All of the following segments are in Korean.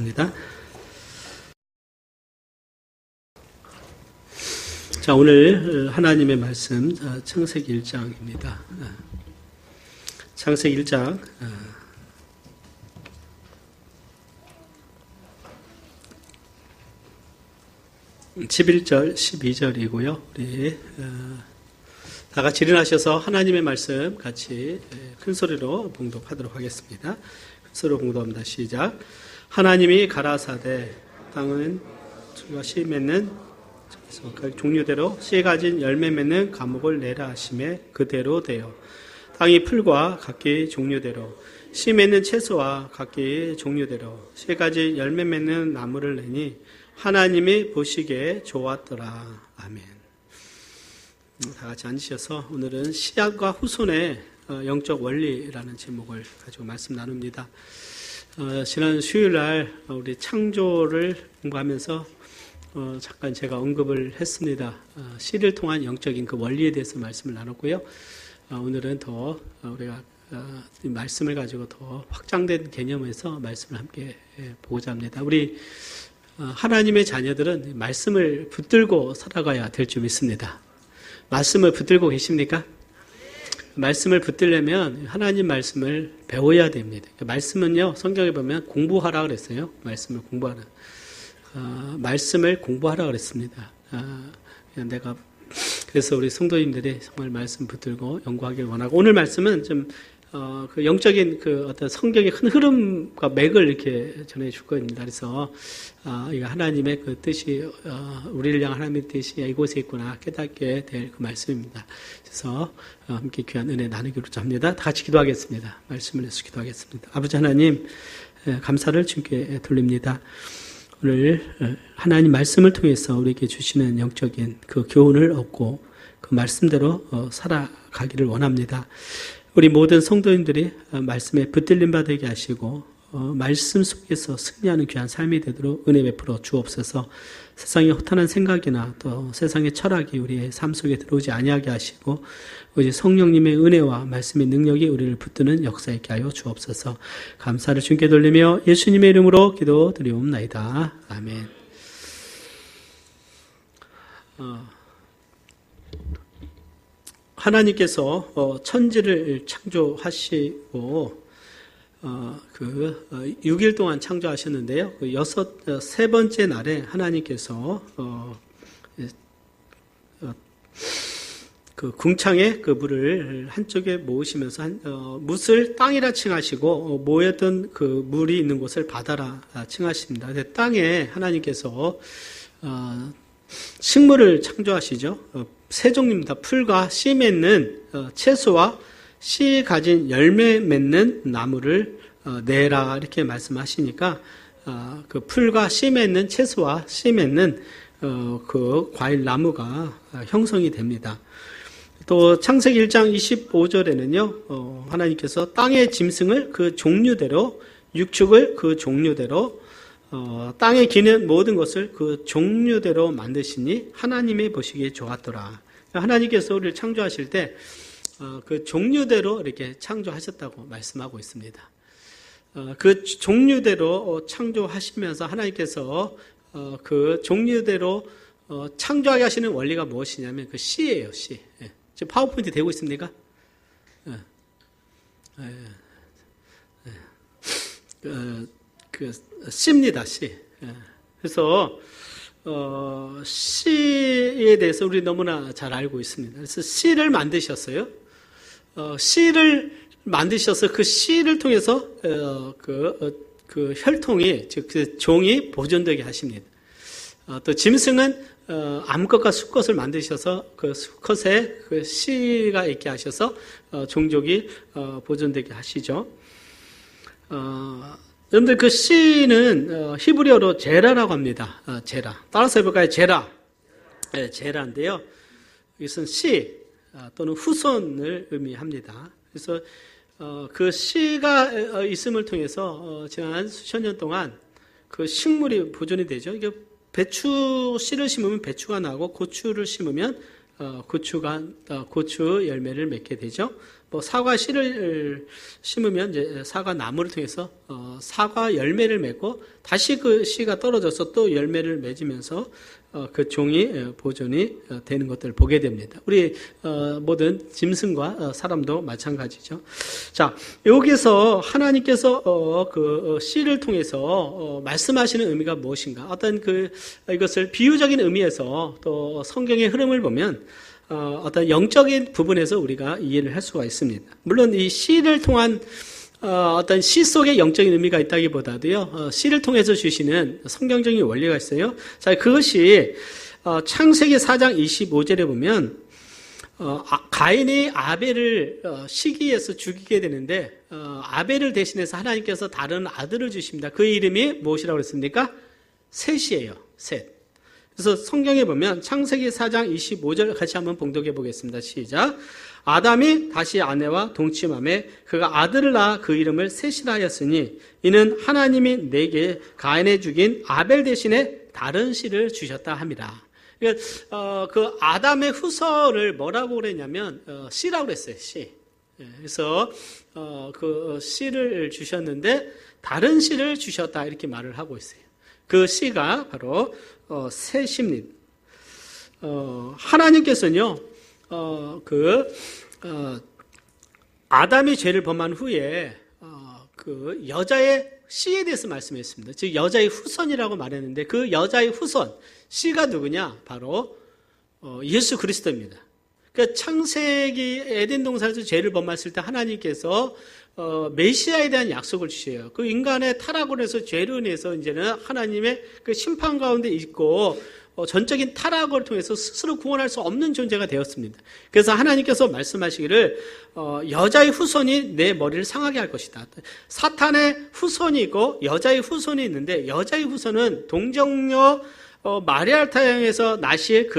입니다. 자, 오늘 하나님의 말씀 창세기 1장입니다. 창세기 1장 11절 12절이고요. 우리 다 같이 일어나셔서 하나님의 말씀 같이 큰 소리로 봉독하도록 하겠습니다. 큰 소리로 봉독합니다. 시작. 하나님이 가라사대 땅은 씨 맺는 종류대로 씨 가진 열매 맺는 과목을 내라 하심에 그대로 되어 땅이 풀과 각기 종류대로 씨 맺는 채소와 각기 종류대로 씨 가진 열매 맺는 나무를 내니 하나님이 보시기에 좋았더라. 아멘. 다 같이 앉으셔서 오늘은 씨앗과 후손의 영적 원리라는 제목을 가지고 말씀 나눕니다. 지난 수요일날 우리 창조를 공부하면서 잠깐 제가 언급을 했습니다. 씨를 통한 영적인 그 원리에 대해서 말씀을 나눴고요. 오늘은 더 우리가 이 말씀을 가지고 더 확장된 개념에서 말씀을 함께 보고자 합니다. 우리 하나님의 자녀들은 말씀을 붙들고 살아가야 될 줄 믿습니다. 말씀을 붙들고 계십니까? 말씀을 붙들려면 하나님 말씀을 배워야 됩니다. 말씀은요, 성경에 보면 공부하라 그랬어요. 말씀을 공부하라. 말씀을 공부하라 그랬습니다. 그래서 우리 성도님들이 정말 말씀 붙들고 연구하길 원하고, 오늘 말씀은 좀 그 영적인 그 어떤 성경의 큰 흐름과 맥을 이렇게 전해줄 겁니다. 그래서 이거 하나님의 그 뜻이 우리를 향한 하나님의 뜻이 이곳에 있구나 깨닫게 될 그 말씀입니다. 그래서 함께 귀한 은혜 나누기로 합니다. 다 같이 기도하겠습니다. 말씀을 해서 기도하겠습니다. 아버지 하나님, 감사를 주께 돌립니다. 오늘 하나님 말씀을 통해서 우리에게 주시는 영적인 그 교훈을 얻고 그 말씀대로 살아가기를 원합니다. 우리 모든 성도님들이 말씀에 붙들림 받게 하시고 말씀 속에서 승리하는 귀한 삶이 되도록 은혜 베풀어 주옵소서. 세상의 허탄한 생각이나 또 세상의 철학이 우리의 삶 속에 들어오지 아니하게 하시고 오직 성령님의 은혜와 말씀의 능력이 우리를 붙드는 역사 있게 하여 주옵소서. 감사를 주께 돌리며 예수님의 이름으로 기도드리옵나이다. 아멘. 하나님께서 천지를 창조하시고 6일 동안 창조하셨는데요. 세 번째 날에 하나님께서 그 궁창에 그 물을 한쪽에 모으시면서 뭇을 땅이라 칭하시고 모였던 그 물이 있는 곳을 바다라 칭하십니다. 땅에 하나님께서 식물을 창조하시죠. 세 종류입니다. 풀과 씨 맺는 채소와 씨 가진 열매 맺는 나무를 내라 이렇게 말씀하시니까 그 풀과 씨 맺는 채소와 씨 맺는 그 과일 나무가 형성이 됩니다. 또 창세기 1장 25절에는요 하나님께서 땅의 짐승을 그 종류대로 육축을 그 종류대로 땅에 기는 모든 것을 그 종류대로 만드시니 하나님이 보시기에 좋았더라. 하나님께서 우리를 창조하실 때 그 종류대로 이렇게 창조하셨다고 말씀하고 있습니다. 그 종류대로 창조하시면서 하나님께서 그 종류대로 창조하게 하시는 원리가 무엇이냐면 그 씨예요, 씨. 지금 파워포인트 되고 있습니까? 씨입니다, 씨. 그래서 씨에 대해서 우리 너무나 잘 알고 있습니다. 그래서 씨를 만드셨어요. 씨를 만드셔서 그 씨를 통해서 그 혈통이 즉 그 종이 보존되게 하십니다. 또 짐승은 암컷과 수컷을 만드셔서 그 수컷에 그 씨가 있게 하셔서 종족이 보존되게 하시죠. 여러분들 그 씨는 히브리어로 제라라고 합니다. 제라. 따라서 해볼까요? 제라. 네, 제라인데요. 이것은 씨 또는 후손을 의미합니다. 그래서 그 씨가 있음을 통해서 지난 수천 년 동안 그 식물이 보존이 되죠. 이게 배추 씨를 심으면 배추가 나고 고추를 심으면 고추 열매를 맺게 되죠. 뭐 사과 씨를 심으면 이제 사과 나무를 통해서 사과 열매를 맺고 다시 그 씨가 떨어져서 또 열매를 맺으면서 그 종이 보존이 되는 것들을 보게 됩니다. 우리 모든 짐승과 사람도 마찬가지죠. 자, 여기서 하나님께서 그 씨를 통해서 말씀하시는 의미가 무엇인가? 어떤 이것을 비유적인 의미에서 또 성경의 흐름을 보면 어떤 영적인 부분에서 우리가 이해를 할 수가 있습니다. 물론 이 씨를 통한 어떤 시 속에 영적인 의미가 있다기보다도요, 시를 통해서 주시는 성경적인 원리가 있어요. 자, 그것이 창세기 4장 25절에 보면 가인이 아벨을 시기에서 죽이게 되는데 아벨을 대신해서 하나님께서 다른 아들을 주십니다. 그 이름이 무엇이라고 그랬습니까? 셋이에요. 셋. 그래서 성경에 보면 창세기 4장 25절 같이 한번 봉독해 보겠습니다. 시작. 아담이 다시 아내와 동침하매 그가 아들을 낳아 그 이름을 셋이라 하였으니 이는 하나님이 내게 가인에 죽인 아벨 대신에 다른 씨를 주셨다 함이라. 그러니까 그 아담의 후손을 뭐라고 그랬냐면 씨라고 그랬어요. 씨. 그래서 그 씨를 주셨는데 다른 씨를 주셨다 이렇게 말을 하고 있어요. 그 씨가 바로 셋입니다. 하나님께서는요, 아담이 죄를 범한 후에 그 여자의 씨에 대해서 말씀했습니다. 즉 여자의 후손이라고 말했는데 그 여자의 후손 씨가 누구냐? 바로 예수 그리스도입니다. 그러니까 창세기 에덴 동산에서 죄를 범했을 때 하나님께서 메시아에 대한 약속을 주셔요. 그 인간의 타락으로 해서 죄로 인해서 이제는 하나님의 그 심판 가운데 있고 전적인 타락을 통해서 스스로 구원할 수 없는 존재가 되었습니다. 그래서 하나님께서 말씀하시기를 여자의 후손이 내 머리를 상하게 할 것이다. 사탄의 후손이 있고 여자의 후손이 있는데 여자의 후손은 동정녀 마리아 타양에서 나실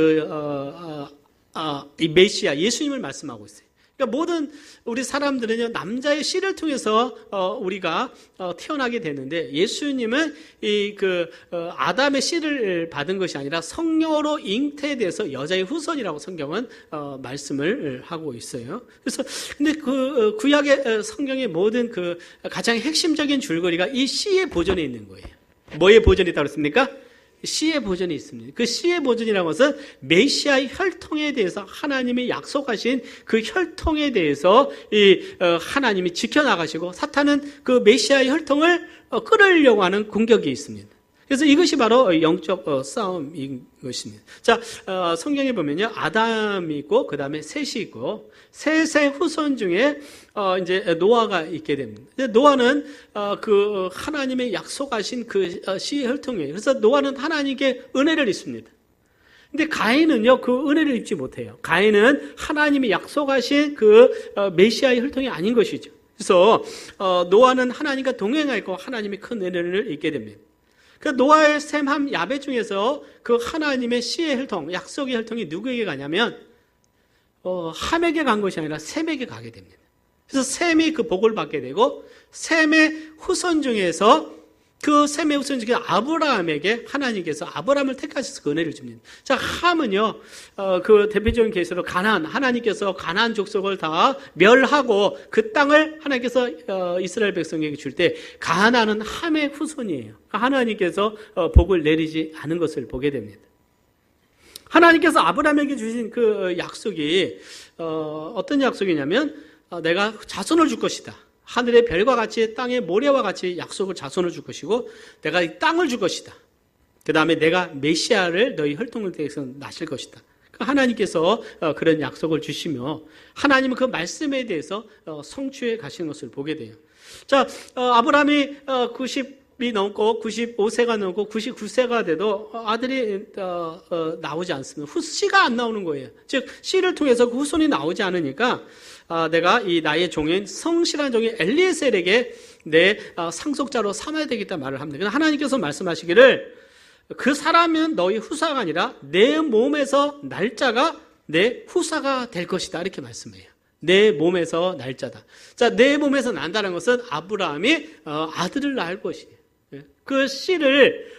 이 메시아 예수님을 말씀하고 있어요. 그러니까 모든 우리 사람들은요 남자의 씨를 통해서 우리가 태어나게 되는데 예수님은 아담의 씨를 받은 것이 아니라 성령으로 잉태돼서 여자의 후손이라고 성경은 말씀을 하고 있어요. 그래서 근데 그 구약의 성경의 모든 그 가장 핵심적인 줄거리가 이 씨의 보존에 있는 거예요. 뭐의 보존이 있다고 했습니까? 씨의 보존이 있습니다. 그 씨의 보존이라는 것은 메시아의 혈통에 대해서 하나님이 약속하신 그 혈통에 대해서 하나님이 지켜나가시고 사탄은 그 메시아의 혈통을 끌으려고 하는 공격이 있습니다. 그래서 이것이 바로 영적 싸움인 것입니다. 자, 성경에 보면요. 아담이 있고, 그 다음에 셋이 있고, 셋의 후손 중에, 이제 노아가 있게 됩니다. 노아는, 그 하나님의 약속하신 그 씨의 혈통이에요. 그래서 노아는 하나님께 은혜를 입습니다. 근데 가인은요, 그 은혜를 입지 못해요. 가인은 하나님이 약속하신 그 메시아의 혈통이 아닌 것이죠. 그래서, 노아는 하나님과 동행하고 하나님의 큰 은혜를 입게 됩니다. 그 노아의 셈 함 야벳 중에서 그 하나님의 씨의 혈통, 약속의 혈통이 누구에게 가냐면 함에게 간 것이 아니라 셈에게 가게 됩니다. 그래서 셈이 그 복을 받게 되고 셈의 후손 중에서 그 셈의 후손 중에 아브라함에게 하나님께서 아브라함을 택하셔서 그 은혜를 줍니다. 자, 함은요, 그 대표적인 케이스로 가나안, 하나님께서 가나안 족속을 다 멸하고 그 땅을 하나님께서 이스라엘 백성에게 줄 때 가나안은 함의 후손이에요. 하나님께서 복을 내리지 않은 것을 보게 됩니다. 하나님께서 아브라함에게 주신 그 약속이 어떤 약속이냐면 내가 자손을 줄 것이다. 하늘의 별과 같이 땅의 모래와 같이 약속을 자손을 줄 것이고 내가 이 땅을 줄 것이다. 그 다음에 내가 메시아를 너희 혈통을 통해서 나실 것이다. 하나님께서 그런 약속을 주시며 하나님은 그 말씀에 대해서 성취해 가시는 것을 보게 돼요. 자, 아브라함이 90이 넘고 95세가 넘고 99세가 돼도 아들이 나오지 않습니다. 씨가 안 나오는 거예요. 즉 씨를 통해서 그 후손이 나오지 않으니까 내가 이 나의 종인 성실한 종인 엘리에셀에게 내 상속자로 삼아야 되겠다 말을 합니다. 그러나 하나님께서 말씀하시기를 그 사람은 너희 후사가 아니라 내 몸에서 날짜가 내 후사가 될 것이다 이렇게 말씀해요. 내 몸에서 날짜다. 자, 내 몸에서 난다는 것은 아브라함이 아들을 낳을 것이에요. 그 씨를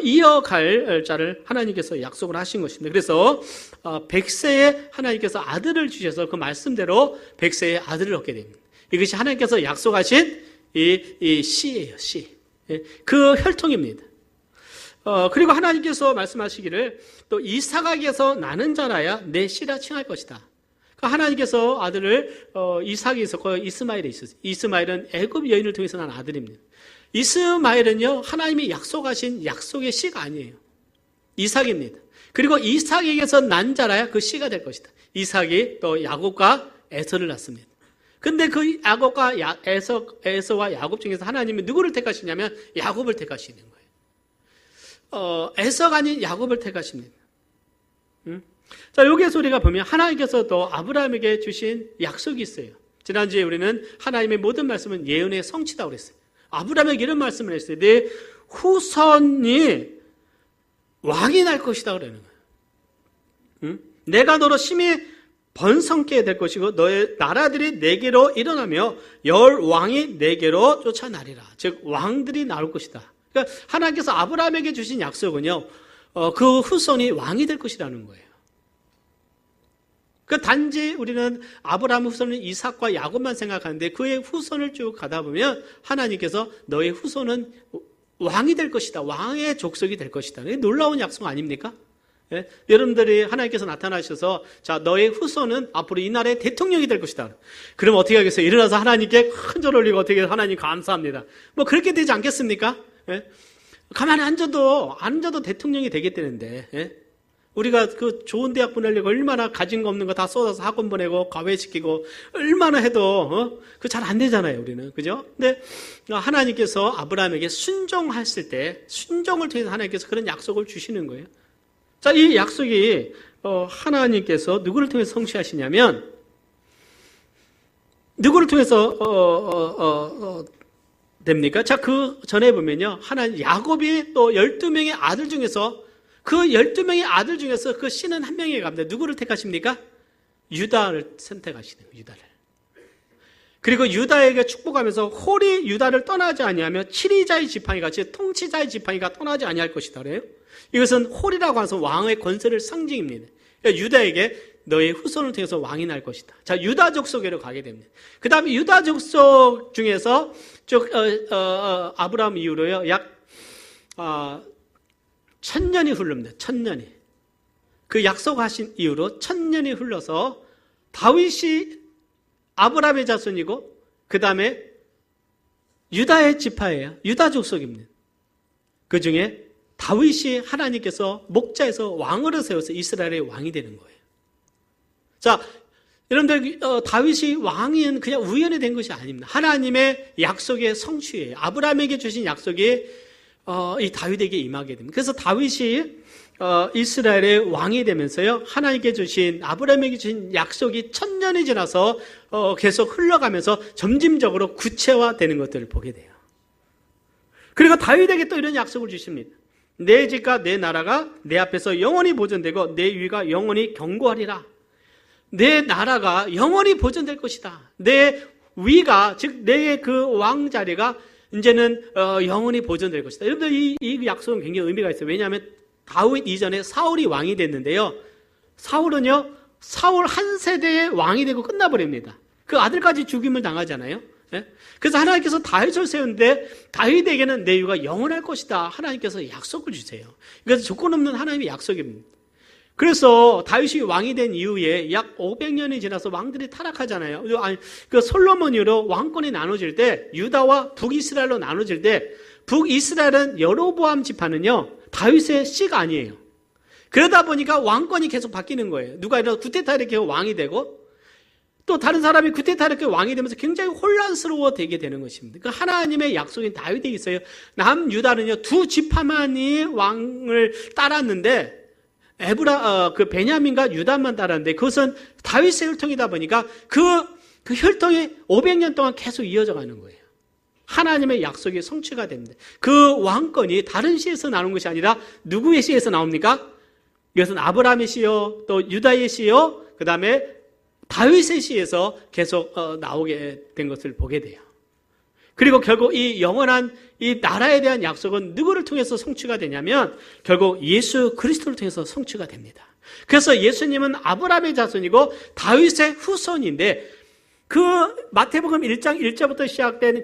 이어갈 자를 하나님께서 약속을 하신 것입니다. 그래서 100세에 하나님께서 아들을 주셔서 그 말씀대로 100세에 아들을 얻게 됩니다. 이것이 하나님께서 약속하신 이 씨예요, 씨. 그 혈통입니다. 그리고 하나님께서 말씀하시기를 또 이삭에게서 나는 자라야 내 씨라 칭할 것이다. 하나님께서 아들을 이삭이 있었고 이스마엘이 있었어요. 이스마엘은 애굽 여인을 통해서 난 아들입니다. 이스마엘은요, 하나님이 약속하신 약속의 씨가 아니에요. 이삭입니다. 그리고 이삭에게서 난 자라야 그 씨가 될 것이다. 이삭이 또 야곱과 에서를 낳습니다. 근데 그 야곱과 에서와 야곱 중에서 하나님이 누구를 택하시냐면 야곱을 택하시는 거예요. 에서가 아닌 야곱을 택하십니다. 자, 여기에서 우리가 보면 하나님께서 또 아브라함에게 주신 약속이 있어요. 지난주에 우리는 하나님의 모든 말씀은 예언의 성취다고 그랬어요. 아브라함에게 이런 말씀을 했어요. 내 후손이 왕이 날 것이다 그러는 거예요. 내가 너로 심히 번성케 될 것이고 너의 나라들이 내게로 일어나며 열 왕이 내게로 쫓아나리라. 즉 왕들이 나올 것이다. 그러니까 하나님께서 아브라함에게 주신 약속은요, 그 후손이 왕이 될 것이라는 거예요. 그 단지 우리는 아브라함 후손은 이삭과 야곱만 생각하는데 그의 후손을 쭉 가다 보면 하나님께서 너의 후손은 왕이 될 것이다. 왕의 족속이 될 것이다. 놀라운 약속 아닙니까? 예? 여러분들이 하나님께서 나타나셔서 자, 너의 후손은 앞으로 이 나라의 대통령이 될 것이다. 그럼 어떻게 하겠어요? 일어나서 하나님께 큰 절 올리고 어떻게 하나님 감사합니다. 뭐 그렇게 되지 않겠습니까? 예? 가만히 앉아도 대통령이 되겠다는데, 예? 우리가 그 좋은 대학 보내려고 얼마나 가진 거 없는 거 다 쏟아서 학원 보내고 과외시키고 얼마나 해도 그 잘 안 되잖아요, 우리는. 그죠? 근데 하나님께서 아브라함에게 순종했을 때 순종을 통해서 하나님께서 그런 약속을 주시는 거예요. 자, 이 약속이 하나님께서 누구를 통해서 성취하시냐면 누구를 통해서 됩니까? 자, 그 전에 보면요. 하나님 야곱이 또 12명의 아들 중에서 그 12명의 아들 중에서 그 씨는 한 명에게 갑니다. 누구를 택하십니까? 유다를 선택하시는 거예요. 유다를. 그리고 유다에게 축복하면서 홀이 유다를 떠나지 아니하며 치리자의 지팡이 같이 통치자의 지팡이가 떠나지 아니할 것이다. 그래요? 이것은 홀이라고 해서 왕의 권세를 상징입니다. 그러니까 유다에게 너의 후손을 통해서 왕이 날 것이다. 자, 유다 족속으로 가게 됩니다. 그 다음에 유다 족속 중에서 쭉 아브라함 이후로요, 약 1000년이 흐릅니다. 1000년이. 그 약속하신 이후로 1000년이 흘러서 다윗이 아브라함의 자손이고 그 다음에 유다의 지파예요. 유다 족속입니다. 그 중에 다윗이 하나님께서 목자에서 왕으로 세워서 이스라엘의 왕이 되는 거예요. 자, 여러분들 다윗이 왕인 그냥 우연히 된 것이 아닙니다. 하나님의 약속의 성취예요. 아브라함에게 주신 약속이 이 다윗에게 임하게 됩니다. 그래서 다윗이 이스라엘의 왕이 되면서요, 하나님께 주신 아브라함에게 주신 약속이 1000년이 지나서 계속 흘러가면서 점진적으로 구체화되는 것들을 보게 돼요. 그리고 다윗에게 또 이런 약속을 주십니다. 내 집과 내 나라가 내 앞에서 영원히 보존되고 내 위가 영원히 견고하리라. 내 나라가 영원히 보존될 것이다. 내 위가, 즉 내 그 왕자리가 이제는 영원히 보존될 것이다. 여러분들 이 약속은 굉장히 의미가 있어요. 왜냐하면 다윗 이전에 사울이 왕이 됐는데요, 사울은요, 사울 한 세대의 왕이 되고 끝나버립니다. 그 아들까지 죽임을 당하잖아요. 예? 그래서 하나님께서 다윗을 세우는데 다윗에게는 내 위가 영원할 것이다. 하나님께서 약속을 주세요. 그래서 조건 없는 하나님의 약속입니다. 그래서 다윗이 왕이 된 이후에 약 500년이 지나서 왕들이 타락하잖아요. 그 솔로몬 이후로 왕권이 나눠질 때, 유다와 북이스라엘로 나눠질 때, 북이스라엘은 여로보암 지파는요, 다윗의 씨가 아니에요. 그러다 보니까 왕권이 계속 바뀌는 거예요. 누가 이런 구테타 이렇게 왕이 되고, 또 다른 사람이 구테타 이렇게 왕이 되면서 굉장히 혼란스러워 되게 되는 것입니다. 그 하나님의 약속인 다윗에 있어요. 남유다는요, 두 지파만이 왕을 따랐는데, 그 베냐민과 유다만 따랐는데 그것은 다윗의 혈통이다 보니까 그 혈통이 500년 동안 계속 이어져 가는 거예요. 하나님의 약속이 성취가 됩니다. 그 왕권이 다른 씨에서 나오는 것이 아니라 누구의 씨에서 나옵니까? 이것은 아브라함의 씨요, 또 유다의 씨요, 그 다음에 다윗의 씨에서 계속 나오게 된 것을 보게 돼요. 그리고 결국 이 영원한 이 나라에 대한 약속은 누구를 통해서 성취가 되냐면 결국 예수 그리스도를 통해서 성취가 됩니다. 그래서 예수님은 아브라함의 자손이고 다윗의 후손인데 그 마태복음 1장 1절부터 시작된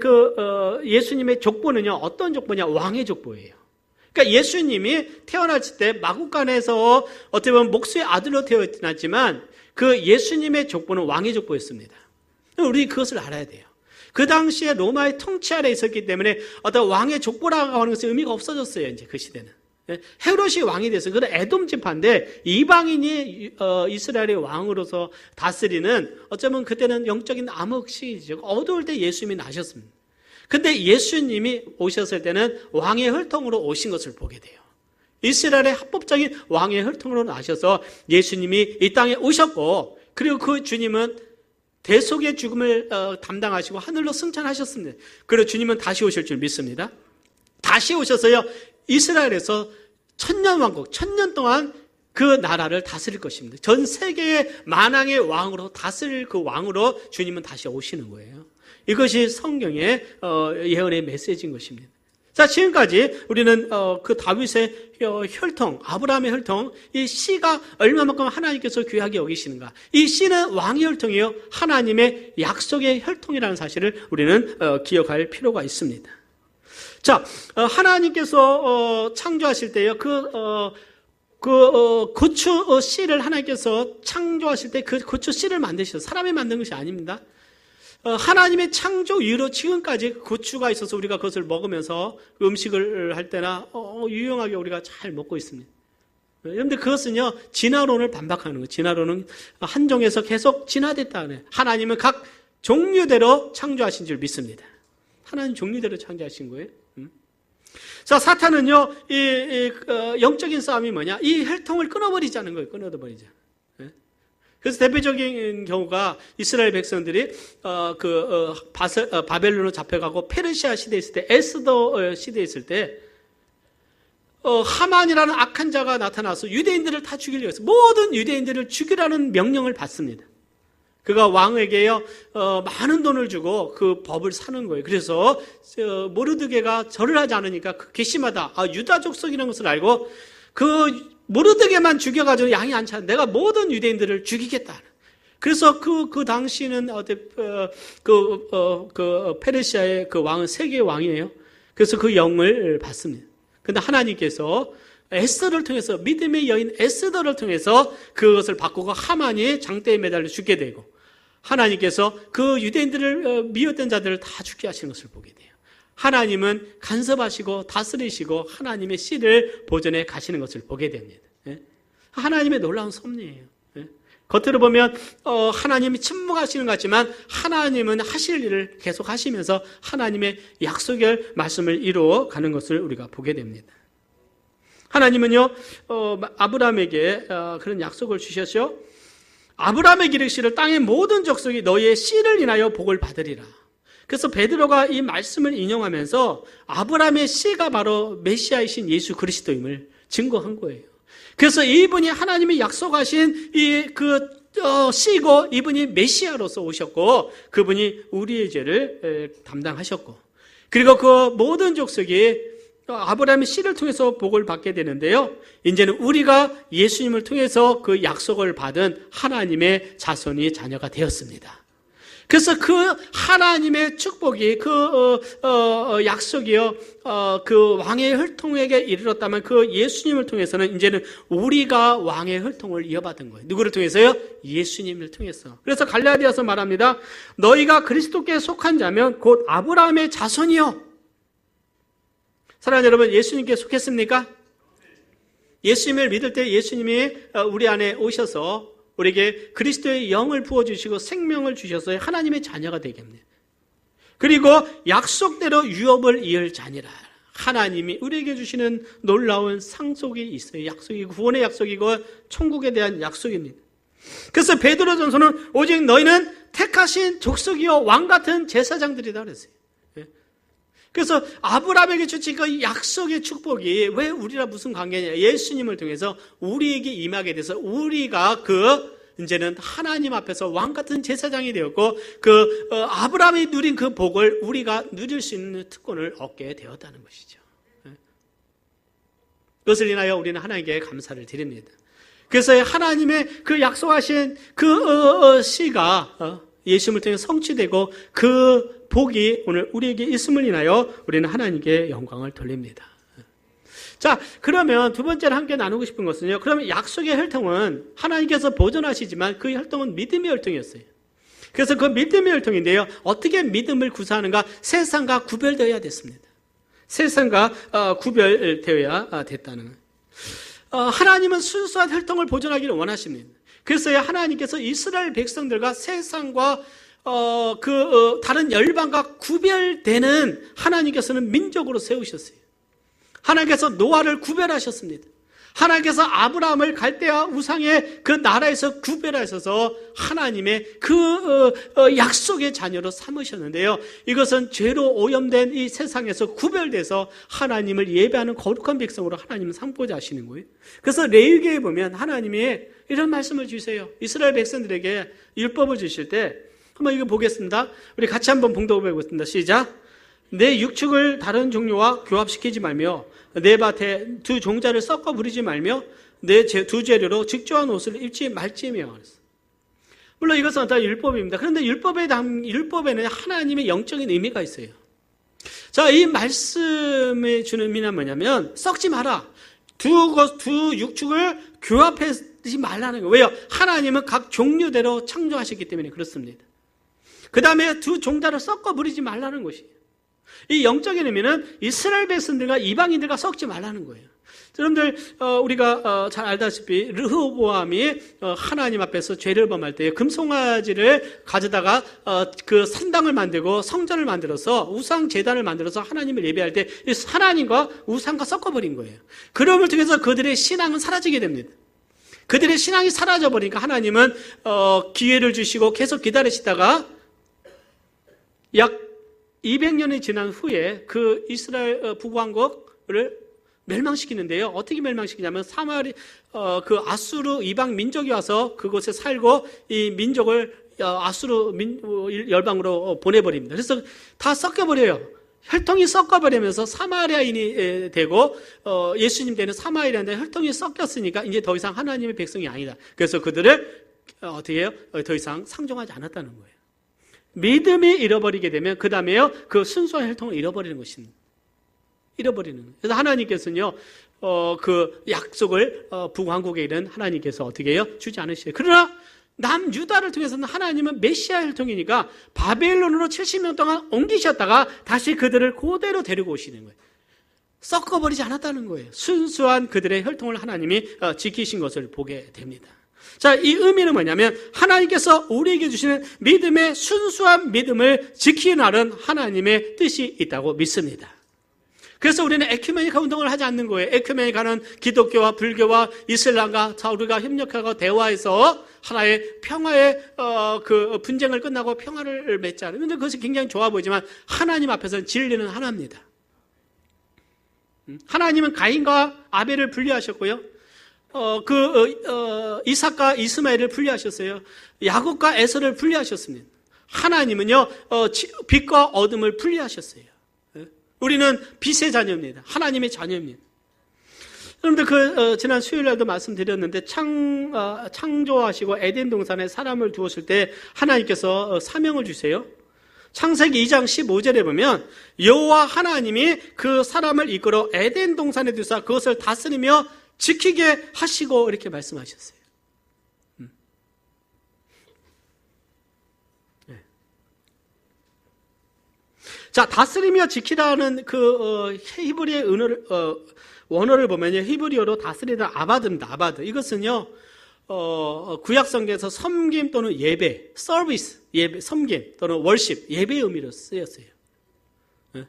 예수님의 족보는요, 어떤 족보냐? 왕의 족보예요. 그러니까 예수님이 태어났을 때 마구간에서 어떻게 보면 목수의 아들로 태어났지만 그 예수님의 족보는 왕의 족보였습니다. 우리 그것을 알아야 돼요. 그 당시에 로마의 통치 아래 있었기 때문에 어떤 왕의 족보라고 하는 것은 의미가 없어졌어요. 이제 그 시대는. 헤롯이 왕이 됐어요. 그건 에돔 지파인데 이방인이 이스라엘의 왕으로서 다스리는 어쩌면 그때는 영적인 암흑 시기죠. 어두울 때 예수님이 나셨습니다. 근데 예수님이 오셨을 때는 왕의 혈통으로 오신 것을 보게 돼요. 이스라엘의 합법적인 왕의 혈통으로 나셔서 예수님이 이 땅에 오셨고, 그리고 그 주님은 대속의 죽음을 담당하시고 하늘로 승천하셨습니다. 그리고 주님은 다시 오실 줄 믿습니다. 다시 오셔서요, 이스라엘에서 천년왕국, 1000년 동안 그 나라를 다스릴 것입니다. 전 세계의 만왕의 왕으로 다스릴 그 왕으로 주님은 다시 오시는 거예요. 이것이 성경의 예언의 메시지인 것입니다. 자, 지금까지 우리는 그 다윗의 혈통, 아브라함의 혈통, 이 씨가 얼마만큼 하나님께서 귀하게 여기시는가. 이 씨는 왕의 혈통이요, 하나님의 약속의 혈통이라는 사실을 우리는 기억할 필요가 있습니다. 자, 하나님께서 창조하실 때요, 고추 씨를 하나님께서 창조하실 때 그 고추 씨를 만드셔서 사람이 만든 것이 아닙니다. 하나님의 창조 이후로 지금까지 고추가 있어서 우리가 그것을 먹으면서 음식을 할 때나 유용하게 우리가 잘 먹고 있습니다. 그런데 그것은요, 진화론을 반박하는 거예요. 진화론은 한 종에서 계속 진화됐다. 하나님은 각 종류대로 창조하신 줄 믿습니다. 하나님 종류대로 창조하신 거예요. 자, 사탄은요, 영적인 싸움이 뭐냐? 이 혈통을 끊어버리자는 거예요. 끊어버리자. 그래서 대표적인 경우가 이스라엘 백성들이 바벨론으로 잡혀가고 페르시아 시대에 있을 때, 에스더 시대에 있을 때 하만이라는 악한 자가 나타나서 유대인들을 다 죽이려고 했어요. 모든 유대인들을 죽이라는 명령을 받습니다. 그가 왕에게요, 많은 돈을 주고 그 법을 사는 거예요. 그래서 모르드게가 절을 하지 않으니까 괘씸하다. 유다 족속이라는 것을 알고 그 모르드게만 죽여가지고 양이 안 차. 내가 모든 유대인들을 죽이겠다. 그래서 그 당시는 페르시아의 그 왕은 세계의 왕이에요. 그래서 그 영을 받습니다. 근데 하나님께서 에스더를 통해서, 믿음의 여인 에스더를 통해서 그것을 바꾸고 하만이 장대에 매달려 죽게 되고, 하나님께서 그 유대인들을 미웠던 자들을 다 죽게 하시는 것을 보게 돼요. 하나님은 간섭하시고 다스리시고 하나님의 씨를 보존해 가시는 것을 보게 됩니다. 하나님의 놀라운 섭리예요. 겉으로 보면 하나님이 침묵하시는 것 같지만 하나님은 하실 일을 계속 하시면서 하나님의 약속의 말씀을 이루어 가는 것을 우리가 보게 됩니다. 하나님은요, 아브라함에게 그런 약속을 주셨죠. 아브라함의 기르시를 땅의 모든 족속이 너희의 씨를 인하여 복을 받으리라. 그래서 베드로가 이 말씀을 인용하면서 아브라함의 씨가 바로 메시아이신 예수 그리스도임을 증거한 거예요. 그래서 이분이 하나님이 약속하신 씨고, 이분이 메시아로서 오셨고, 그분이 우리의 죄를 담당하셨고, 그리고 그 모든 족속이 아브라함의 씨를 통해서 복을 받게 되는데요, 이제는 우리가 예수님을 통해서 그 약속을 받은 하나님의 자손이 자녀가 되었습니다. 그래서 그 하나님의 축복이, 약속이요, 그 왕의 혈통에게 이르렀다면 그 예수님을 통해서는 이제는 우리가 왕의 혈통을 이어받은 거예요. 누구를 통해서요? 예수님을 통해서. 그래서 갈라디아서 말합니다. 너희가 그리스도께 속한 자면 곧 아브라함의 자손이요. 사랑하는 여러분, 예수님께 속했습니까? 예수님을 믿을 때 예수님이 우리 안에 오셔서 우리에게 그리스도의 영을 부어주시고 생명을 주셔서 하나님의 자녀가 되게 합니다. 그리고 약속대로 유업을 이을 자니라. 하나님이 우리에게 주시는 놀라운 상속이 있어요. 약속이 구원의 약속이고 천국에 대한 약속입니다. 그래서 베드로전서는 오직 너희는 택하신 족속이요 왕같은 제사장들이다 그랬어요. 그래서 아브라함에게 주신 그 약속의 축복이 왜 우리랑 무슨 관계냐? 예수님을 통해서 우리에게 임하게 돼서 우리가 그 이제는 하나님 앞에서 왕 같은 제사장이 되었고 아브라함이 누린 그 복을 우리가 누릴 수 있는 특권을 얻게 되었다는 것이죠. 그것을 인하여 우리는 하나님께 감사를 드립니다. 그래서 하나님의 그 약속하신 씨가 예수님을 통해 성취되고 그 복이 오늘 우리에게 있음을 인하여 우리는 하나님께 영광을 돌립니다. 자, 그러면 두 번째로 함께 나누고 싶은 것은요. 그러면 약속의 혈통은 하나님께서 보존하시지만 그 혈통은 믿음의 혈통이었어요. 그래서 그 믿음의 혈통인데요. 어떻게 믿음을 구사하는가? 세상과 구별되어야 됐습니다. 세상과 구별되어야 됐다는 거예요. 하나님은 순수한 혈통을 보존하기를 원하십니다. 그래서 하나님께서 이스라엘 백성들과 세상과 다른 열방과 구별되는 하나님께서는 민족으로 세우셨어요. 하나님께서 노아를 구별하셨습니다. 하나님께서 아브라함을 갈대아 우상의 그 나라에서 구별하셔서 하나님의 약속의 자녀로 삼으셨는데요. 이것은 죄로 오염된 이 세상에서 구별돼서 하나님을 예배하는 거룩한 백성으로 하나님은 삼고자 하시는 거예요. 그래서 레위기에 보면 하나님이 이런 말씀을 주세요. 이스라엘 백성들에게 율법을 주실 때 한번 이거 보겠습니다. 우리 같이 한번 봉독해 보겠습니다. 시작. 내 육축을 다른 종류와 교합시키지 말며 내 밭에 두 종자를 섞어 부리지 말며 내 두 재료로 직조한 옷을 입지 말지며. 물론 이것은 다 율법입니다. 그런데 율법에는 하나님의 영적인 의미가 있어요. 자, 이 말씀에 주는 의미는 뭐냐면 썩지 마라. 두 육축을 교합하지 말라는 거예요. 왜요? 하나님은 각 종류대로 창조하셨기 때문에 그렇습니다. 그 다음에 두 종자를 섞어 부리지 말라는 것이에요. 이 영적인 의미는 이스라엘 백성들과 이방인들과 섞지 말라는 거예요. 여러분들 우리가 잘 알다시피 르호보암이 하나님 앞에서 죄를 범할 때 금송아지를 가져다가 그 산당을 만들고 성전을 만들어서 우상 제단을 만들어서 하나님을 예배할 때 하나님과 우상과 섞어버린 거예요. 그럼을 통해서 그들의 신앙은 사라지게 됩니다. 그들의 신앙이 사라져버리니까 하나님은 기회를 주시고 계속 기다리시다가 약 200년이 지난 후에 그 이스라엘 북왕국을 멸망시키는데요. 어떻게 멸망시키냐면 그 아수르 이방 민족이 와서 그곳에 살고 이 민족을 아수르 열방으로 보내버립니다. 그래서 다 섞여버려요. 혈통이 섞어버리면서 사마리아인이 되고 예수님 되는 사마리아인데 혈통이 섞였으니까 이제 더 이상 하나님의 백성이 아니다. 그래서 그들을 어떻게 해요? 더 이상 상종하지 않았다는 거예요. 믿음이 잃어버리게 되면 그 다음에요 그 순수한 혈통을 잃어버리는 것입니다. 잃어버리는 거예요. 그래서 하나님께서는요 그 약속을 북왕국에 이른 하나님께서 어떻게 해요? 주지 않으시죠. 그러나 남유다를 통해서는 하나님은 메시아 혈통이니까 바벨론으로 70년 동안 옮기셨다가 다시 그들을 그대로 데리고 오시는 거예요. 섞어버리지 않았다는 거예요. 순수한 그들의 혈통을 하나님이 지키신 것을 보게 됩니다. 자, 이 의미는 뭐냐면 하나님께서 우리에게 주시는 믿음의 순수한 믿음을 지키라는 하나님의 뜻이 있다고 믿습니다. 그래서 우리는 에큐메니카 운동을 하지 않는 거예요. 에큐메니카는 기독교와 불교와 이슬람과 우리가 협력하고 대화해서 하나의 평화의 그 분쟁을 끝나고 평화를 맺자. 그런데 그것이 굉장히 좋아 보이지만 하나님 앞에서는 진리는 하나입니다. 하나님은 가인과 아벨을 분리하셨고요. 이삭과 이스마엘을 분리하셨어요. 야곱과 에서를 분리하셨습니다. 하나님은요, 빛과 어둠을 분리하셨어요. 우리는 빛의 자녀입니다. 하나님의 자녀입니다. 여러분들 지난 수요일날도 말씀드렸는데 창조하시고 에덴 동산에 사람을 두었을 때 하나님께서 사명을 주세요. 창세기 2장 15절에 보면 여호와 하나님이 그 사람을 이끌어 에덴 동산에 두사 그것을 다스리며 지키게 하시고 이렇게 말씀하셨어요. 네. 자, 다스리며 지키라는 그 히브리의 원어를 보면요, 히브리어로 다스리다 아바드입니다. 아바드. 이것은요, 구약 성경에서 섬김 또는 예배, 서비스, 예배, 섬김 또는 월십, 예배의 의미로 쓰였어요. 네.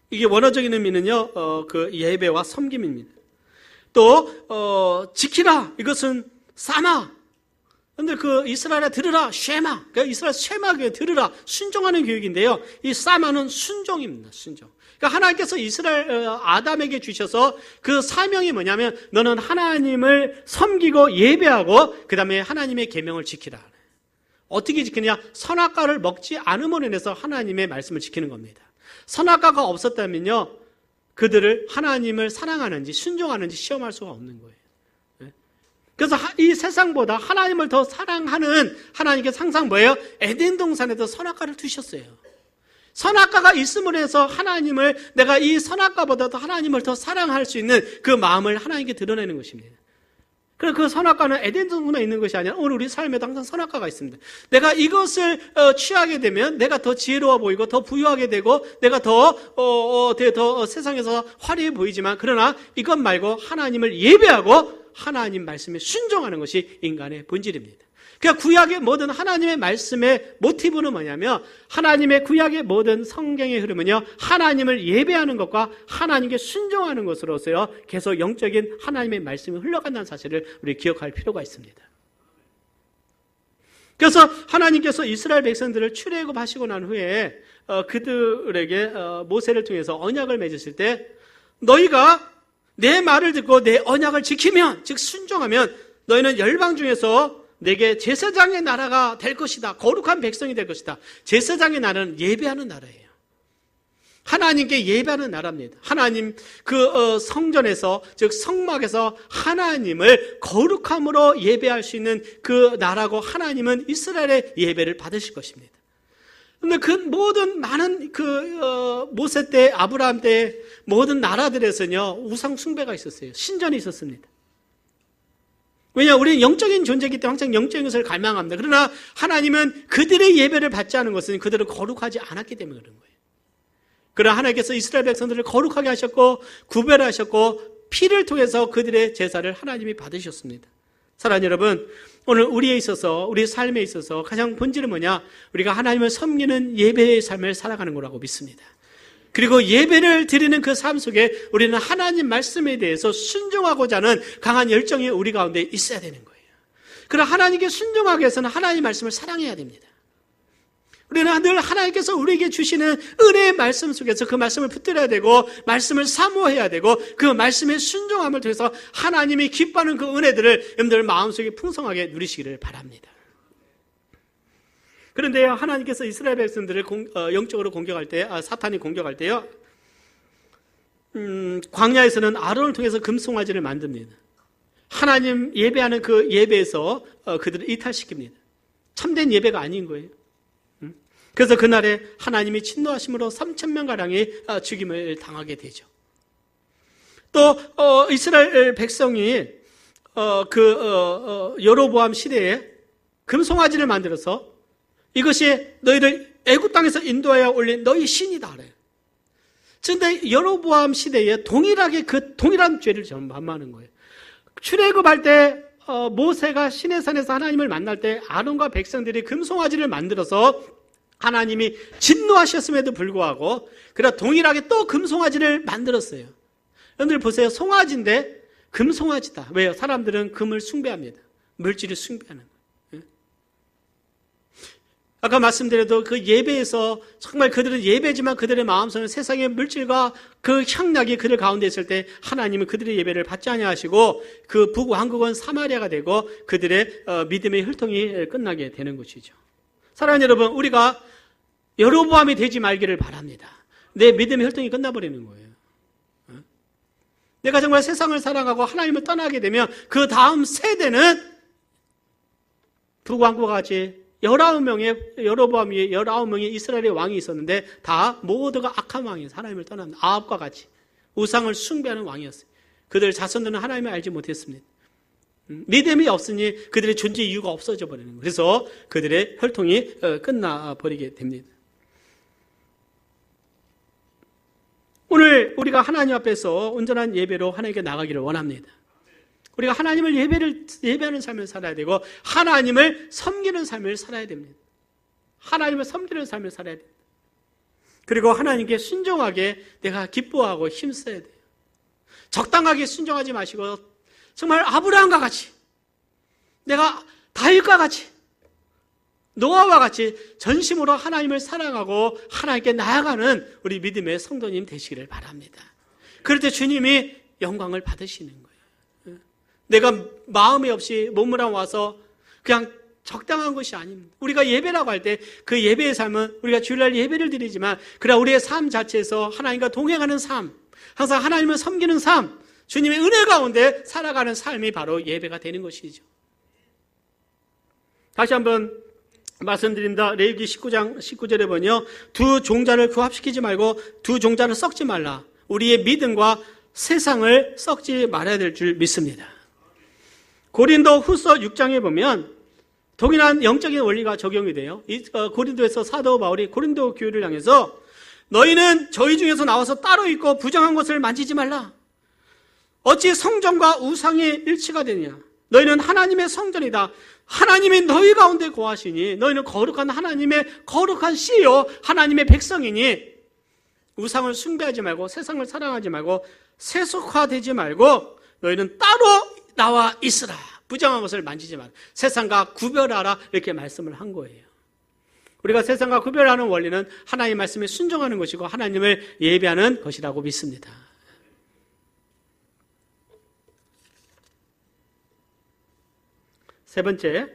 이게 원어적인 의미는요, 그 예배와 섬김입니다. 또 지키라, 이것은 삼아, 근데 그 이스라엘에 들으라, 쉐마. 그 이스라엘 쉐마 교회 들으라, 순종하는 교육인데요. 이 사마는 순종입니다, 순종. 그러니까 하나님께서 이스라엘 아담에게 주셔서 그 사명이 뭐냐면 너는 하나님을 섬기고 예배하고 그 다음에 하나님의 계명을 지키라. 어떻게 지키냐? 선악과를 먹지 않음으로 인해서 하나님의 말씀을 지키는 겁니다. 선악과가 없었다면요, 그들을 하나님을 사랑하는지 순종하는지 시험할 수가 없는 거예요. 그래서 이 세상보다 하나님을 더 사랑하는 하나님께서 항상 뭐예요? 에덴 동산에도 선악과를 두셨어요. 선악과가 있음으로 해서 하나님을, 내가 이 선악과보다도 하나님을 더 사랑할 수 있는 그 마음을 하나님께 드러내는 것입니다. 그래서 그 선악과는 에덴 동산에 있는 것이 아니라 오늘 우리 삶에도 항상 선악과가 있습니다. 내가 이것을 취하게 되면 내가 더 지혜로워 보이고 더 부유하게 되고 내가 더 세상에서 화려해 보이지만, 그러나 이것 말고 하나님을 예배하고 하나님 말씀에 순종하는 것이 인간의 본질입니다. 그러니까 구약의 모든 하나님의 말씀의 모티브는 뭐냐면, 하나님의 구약의 모든 성경의 흐름은요, 하나님을 예배하는 것과 하나님께 순종하는 것으로서요 계속 영적인 하나님의 말씀이 흘러간다는 사실을 우리 기억할 필요가 있습니다. 그래서 하나님께서 이스라엘 백성들을 출애굽하시고 난 후에 그들에게 모세를 통해서 언약을 맺으실 때, 너희가 내 말을 듣고 내 언약을 지키면, 즉 순종하면 너희는 열방 중에서 내게 제사장의 나라가 될 것이다. 거룩한 백성이 될 것이다. 제사장의 나라는 예배하는 나라예요. 하나님께 예배하는 나라입니다. 하나님 성전에서, 즉 성막에서 하나님을 거룩함으로 예배할 수 있는 그 나라고, 하나님은 이스라엘의 예배를 받으실 것입니다. 근데 그 모든 많은 모세 때, 아브라함 때 모든 나라들에서는요 우상 숭배가 있었어요. 신전이 있었습니다. 왜냐, 우리는 영적인 존재이기 때문에 항상 영적인 것을 갈망합니다. 그러나 하나님은 그들의 예배를 받지 않은 것은 그들을 거룩하지 않았기 때문에 그런 거예요. 그러나 하나님께서 이스라엘 백성들을 거룩하게 하셨고 구별하셨고 피를 통해서 그들의 제사를 하나님이 받으셨습니다. 사랑하는 여러분, 오늘 우리에 있어서, 우리 삶에 있어서 가장 본질은 뭐냐? 우리가 하나님을 섬기는 예배의 삶을 살아가는 거라고 믿습니다. 그리고 예배를 드리는 그 삶 속에 우리는 하나님 말씀에 대해서 순종하고자 하는 강한 열정이 우리 가운데 있어야 되는 거예요. 그러나 하나님께 순종하기 위해서는 하나님 말씀을 사랑해야 됩니다. 우리는 늘 하나님께서 우리에게 주시는 은혜의 말씀 속에서 그 말씀을 붙들어야 되고 말씀을 사모해야 되고 그 말씀의 순종함을 통해서 하나님이 기뻐하는 그 은혜들을 여러분들 마음속에 풍성하게 누리시기를 바랍니다. 그런데 하나님께서 이스라엘 백성들을 영적으로 공격할 때, 사탄이 공격할 때요, 광야에서는 아론을 통해서 금송아지를 만듭니다. 하나님 예배하는 그 예배에서 그들을 이탈시킵니다. 참된 예배가 아닌 거예요. 그래서 그날에 하나님이 진노하심으로 3,000명가량이 죽임을 당하게 되죠. 또 이스라엘 백성이 여로보암 시대에 금송아지를 만들어서 이것이 너희를 애굽 땅에서 인도하여 올린 너희 신이다 그래요. 그런데 여로보암 시대에 동일하게 그 동일한 죄를 전반하는 거예요. 출애굽할 때 모세가 시내산에서 하나님을 만날 때 아론과 백성들이 금송아지를 만들어서 하나님이 진노하셨음에도 불구하고 그러나 동일하게 또 금송아지를 만들었어요. 여러분들 보세요. 송아지인데 금송아지다. 왜요? 사람들은 금을 숭배합니다. 물질을 숭배하는 거예요. 아까 말씀드려도 그 예배에서 정말 그들은 예배지만 그들의 마음속에는 세상의 물질과 그 향락이 그들 가운데 있을 때 하나님은 그들의 예배를 받지 아니하시고 그 북왕국은 사마리아가 되고 그들의 믿음의 혈통이 끝나게 되는 것이죠. 사랑하는 여러분, 우리가 여로보암이 되지 말기를 바랍니다. 내 믿음의 혈통이 끝나버리는 거예요. 내가 정말 세상을 사랑하고 하나님을 떠나게 되면 그 다음 세대는 북왕국과 같이 19명의 여로보암 위에 19명의 이스라엘의 왕이 있었는데 다 모두가 악한 왕이었어요. 하나님을 떠난 아합과 같이 우상을 숭배하는 왕이었어요. 그들 자손들은 하나님을 알지 못했습니다. 믿음이 없으니 그들의 존재 이유가 없어져 버리는 거예요. 그래서 그들의 혈통이 끝나버리게 됩니다. 오늘 우리가 하나님 앞에서 온전한 예배로 하나님께 나가기를 원합니다. 우리가 하나님을 예배하는 삶을 살아야 되고 하나님을 섬기는 삶을 살아야 됩니다. 하나님을 섬기는 삶을 살아야 됩니다. 그리고 하나님께 순종하게 내가 기뻐하고 힘써야 돼요. 적당하게 순종하지 마시고 정말 아브라함과 같이 내가 다윗과 같이, 노아와 같이 전심으로 하나님을 사랑하고 하나님께 나아가는 우리 믿음의 성도님 되시기를 바랍니다. 그럴 때 주님이 영광을 받으시는 거예요. 내가 마음이 없이 몸으로 와서 그냥 적당한 것이 아닙니다. 우리가 예배라고 할 때 그 예배의 삶은 우리가 주일날 예배를 드리지만 그러나 우리의 삶 자체에서 하나님과 동행하는 삶, 항상 하나님을 섬기는 삶, 주님의 은혜 가운데 살아가는 삶이 바로 예배가 되는 것이죠. 다시 한번 말씀드립니다. 레위기 19장 19절에 보면요, 두 종자를 교합시키지 말고 두 종자를 섞지 말라. 우리의 믿음과 세상을 섞지 말아야 될 줄 믿습니다. 고린도 후서 6장에 보면 동일한 영적인 원리가 적용이 돼요. 고린도에서 사도 바울이 고린도 교회를 향해서 너희는 저희 중에서 나와서 따로 있고 부정한 것을 만지지 말라. 어찌 성전과 우상이 일치가 되느냐. 너희는 하나님의 성전이다. 하나님이 너희 가운데 거하시니 너희는 거룩한 하나님의 거룩한 씨요 하나님의 백성이니 우상을 숭배하지 말고 세상을 사랑하지 말고 세속화되지 말고 너희는 따로 나와 있으라. 부정한 것을 만지지 마라. 세상과 구별하라. 이렇게 말씀을 한 거예요. 우리가 세상과 구별하는 원리는 하나님의 말씀에 순종하는 것이고 하나님을 예배하는 것이라고 믿습니다. 세 번째,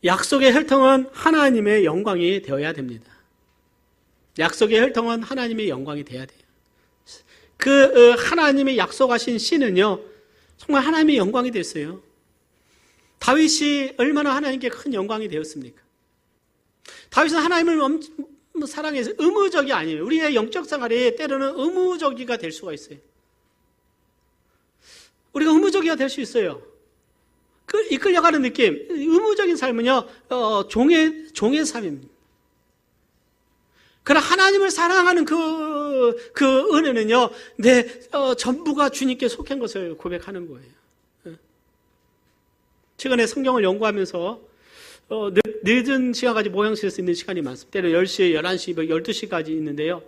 약속의 혈통은 하나님의 영광이 되어야 됩니다. 약속의 혈통은 하나님의 영광이 되어야 돼요. 그 하나님의 약속하신 씨는요, 정말 하나님의 영광이 됐어요. 다윗이 얼마나 하나님께 큰 영광이 되었습니까? 다윗은 하나님을 사랑해서 의무적이 아니에요. 우리의 영적 생활이 때로는 의무적이가 될 수가 있어요. 우리가 의무적이가 될 수 있어요. 이끌려가는 느낌, 의무적인 삶은요, 종의 삶입니다. 그러나 하나님을 사랑하는 그 은혜는요, 내 전부가 주님께 속한 것을 고백하는 거예요. 최근에 성경을 연구하면서 늦은 시간까지 모양실에서 있는 시간이 많습니다. 때로 10시, 11시, 12시까지 있는데요.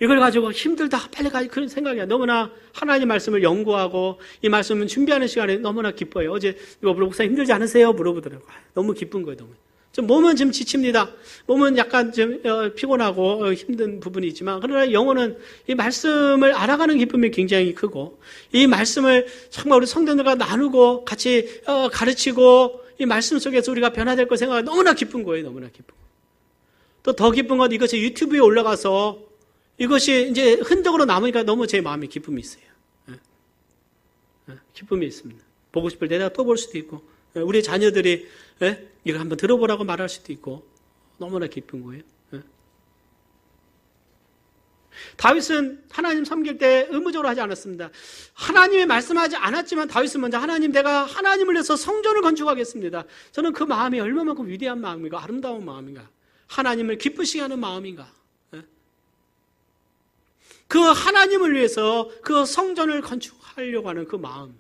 이걸 가지고 힘들다, 빨리 가지, 그런 생각이야. 너무나 하나님 말씀을 연구하고 이 말씀을 준비하는 시간에 너무나 기뻐요. 어제 이거 목사님 힘들지 않으세요? 물어보더라고요. 너무 기쁜 거예요, 너무. 몸은 좀 지칩니다. 몸은 약간 좀 피곤하고 힘든 부분이 있지만 그러나 영혼은 이 말씀을 알아가는 기쁨이 굉장히 크고 이 말씀을 정말 우리 성도들과 나누고 같이 가르치고 이 말씀 속에서 우리가 변화될 걸 생각하면 너무나 기쁜 거예요. 너무나 기쁜 거예요. 또 더 기쁜 건 이것이 유튜브에 올라가서 이것이 이제 흔적으로 남으니까 너무 제 마음에 기쁨이 있어요. 기쁨이 있습니다. 보고 싶을 때 내가 또 볼 수도 있고 우리 자녀들이 이걸 한번 들어보라고 말할 수도 있고 너무나 기쁜 거예요. 다윗은 하나님 섬길 때 의무적으로 하지 않았습니다. 하나님의 말씀하지 않았지만 다윗은 먼저 하나님, 내가 하나님을 위해서 성전을 건축하겠습니다. 저는 그 마음이 얼마만큼 위대한 마음인가, 아름다운 마음인가, 하나님을 기쁘시게 하는 마음인가. 그 하나님을 위해서 그 성전을 건축하려고 하는 그 마음,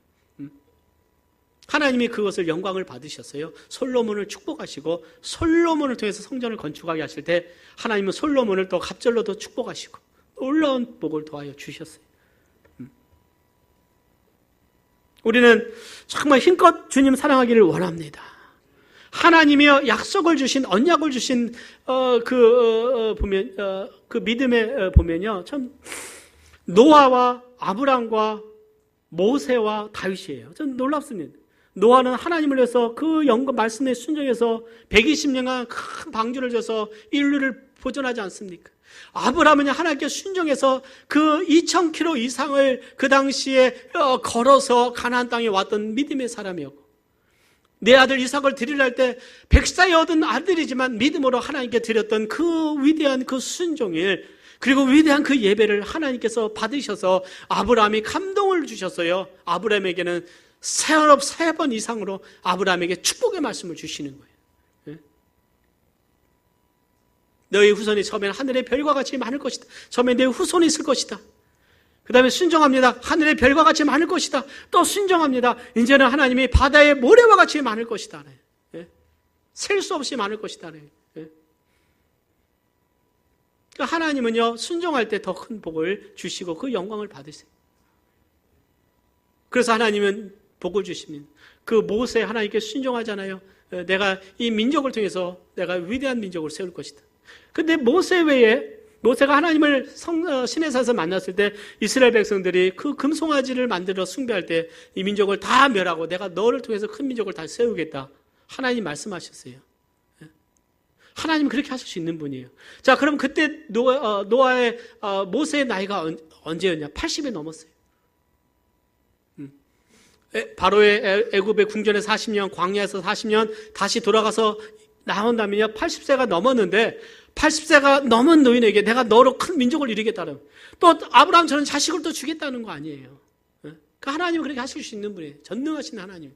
하나님이 그것을 영광을 받으셨어요. 솔로몬을 축복하시고 솔로몬을 통해서 성전을 건축하게 하실 때 하나님은 솔로몬을 또 갑절로도 축복하시고 놀라운 복을 더하여 주셨어요. 우리는 정말 힘껏 주님 사랑하기를 원합니다. 하나님이 약속을 주신, 언약을 주신 그 믿음에 보면요, 참 노아와 아브람과 모세와 다윗이에요. 전 놀랍습니다. 노아는 하나님을 위해서 그 영과 말씀에 순종해서 120년간 큰 방주를 져서 인류를 보존하지 않습니까? 아브라함은 하나님께 순종해서 그 2000km 이상을 그 당시에 걸어서 가나안 땅에 왔던 믿음의 사람이었고, 내 아들 이삭을 드리려 할 때 백사에 얻은 아들이지만 믿음으로 하나님께 드렸던 그 위대한 그 순종일, 그리고 위대한 그 예배를 하나님께서 받으셔서 아브라함이 감동을 주셨어요. 아브라함에게는 세업 3번 이상으로 아브라함에게 축복의 말씀을 주시는 거예요. 너희 후손이 처음에는 하늘의 별과 같이 많을 것이다. 처음에 내 후손이 있을 것이다. 그 다음에 순종합니다. 하늘의 별과 같이 많을 것이다. 또 순종합니다. 이제는 하나님이 바다의 모래와 같이 많을 것이다. 셀 수 없이 많을 것이다. 하나님은요, 순종할 때 더 큰 복을 주시고 그 영광을 받으세요. 그래서 하나님은 복을 주시면 그 모세 하나님께 순종하잖아요. 내가 이 민족을 통해서 내가 위대한 민족을 세울 것이다. 근데 모세 외에 모세가 하나님을 시내산에서 만났을 때 이스라엘 백성들이 그 금송아지를 만들어 숭배할 때 이 민족을 다 멸하고 내가 너를 통해서 큰 민족을 다 세우겠다. 하나님 말씀하셨어요. 하나님은 그렇게 하실 수 있는 분이에요. 자, 그럼 그때 노아의 모세의 나이가 언제였냐? 80이 넘었어요. 바로의 애굽의 궁전에 40년, 광야에서 40년 다시 돌아가서 나온다면요, 80세가 넘었는데 80세가 넘은 노인에게 내가 너로 큰 민족을 이루겠다는, 또 아브라함처럼 자식을 또 주겠다는 거 아니에요. 그 하나님은 그렇게 하실 수 있는 분이에요. 전능하신 하나님.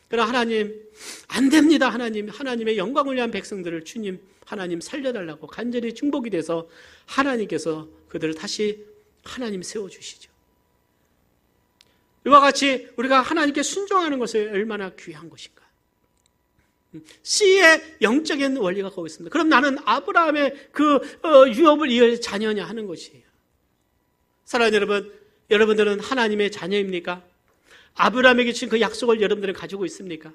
그러나 하나님 안 됩니다. 하나님의 영광을 위한 백성들을 주님 하나님 살려달라고 간절히 중복이 돼서 하나님께서 그들을 다시 하나님 세워주시죠. 이와 같이 우리가 하나님께 순종하는 것이 얼마나 귀한 것인가. 씨의 영적인 원리가 거기 있습니다. 그럼 나는 아브라함의 그 유업을 이을 자녀냐 하는 것이에요. 사랑하는 여러분, 여러분들은 하나님의 자녀입니까? 아브라함에게 주신 그 약속을 여러분들은 가지고 있습니까?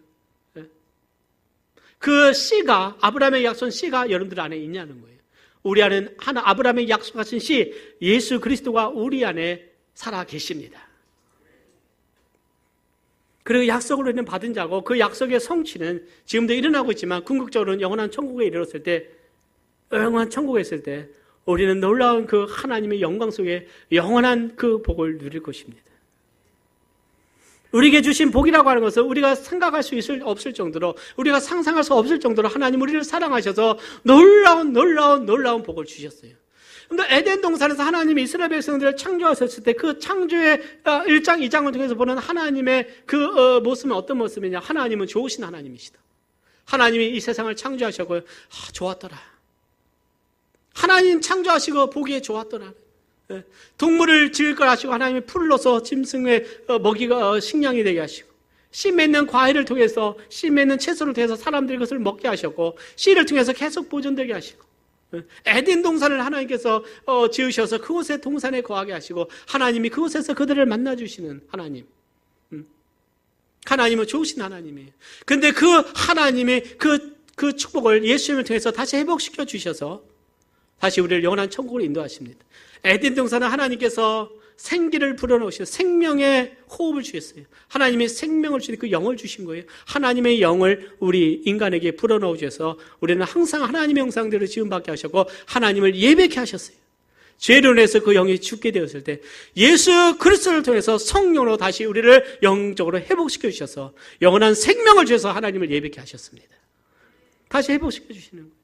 그 씨가, 아브라함의 약속한 씨가 여러분들 안에 있냐는 거예요. 우리 안에는 아브라함의 약속하신 씨, 예수 그리스도가 우리 안에 살아 계십니다. 그리고 약속을 우리는 받은 자고 그 약속의 성취는 지금도 일어나고 있지만 궁극적으로는 영원한 천국에 이르렀을 때, 영원한 천국에 있을 때 우리는 놀라운 그 하나님의 영광 속에 영원한 그 복을 누릴 것입니다. 우리에게 주신 복이라고 하는 것은 우리가 생각할 수 없을 정도로, 우리가 상상할 수 없을 정도로 하나님 우리를 사랑하셔서 놀라운 복을 주셨어요. 근데 에덴 동산에서 하나님이 이스라엘 백성들을 창조하셨을 때 그 창조의 1장, 2장을 통해서 보는 하나님의 그 모습은 어떤 모습이냐? 하나님은 좋으신 하나님이시다. 하나님이 이 세상을 창조하셨고 좋았더라. 하나님 창조하시고 보기에 좋았더라. 동물을 지을 걸 하시고 하나님이 풀로서 짐승의 먹이가 식량이 되게 하시고, 씨 맺는 과일을 통해서, 씨 맺는 채소를 통해서 사람들이 그것을 먹게 하셨고, 씨를 통해서 계속 보존되게 하시고, 에덴 동산을 하나님께서 지으셔서 그곳에 동산에 거하게 하시고 하나님이 그곳에서 그들을 만나주시는 하나님. 하나님은 좋으신 하나님이에요. 근데 그 하나님이 그 축복을 예수님을 통해서 다시 회복시켜 주셔서 다시 우리를 영원한 천국으로 인도하십니다. 에덴 동산은 하나님께서 생기를 불어넣으셔서 생명의 호흡을 주셨어요. 하나님이 생명을 주신 그 영을 주신 거예요. 하나님의 영을 우리 인간에게 불어넣어 주셔서 우리는 항상 하나님의 형상대로 지음받게 하셨고 하나님을 예배케 하셨어요. 죄로 인해서 그 영이 죽게 되었을 때 예수 그리스도를 통해서 성령으로 다시 우리를 영적으로 회복시켜 주셔서 영원한 생명을 주셔서 하나님을 예배케 하셨습니다. 다시 회복시켜 주시는 거예요.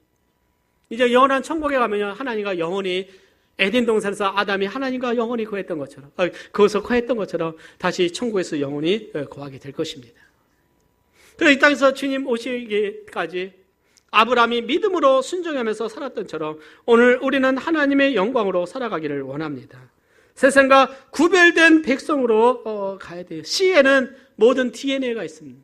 이제 영원한 천국에 가면 하나님과 영원히 에덴 동산에서 아담이 하나님과 영원히 거했던 것처럼, 거기서 거했던 것처럼 다시 천국에서 영원히 거하게 될 것입니다. 그래서 이 땅에서 주님 오시기까지 아브라함이 믿음으로 순종하면서 살았던처럼 오늘 우리는 하나님의 영광으로 살아가기를 원합니다. 세상과 구별된 백성으로 가야 돼요. 씨에는 모든 DNA가 있습니다.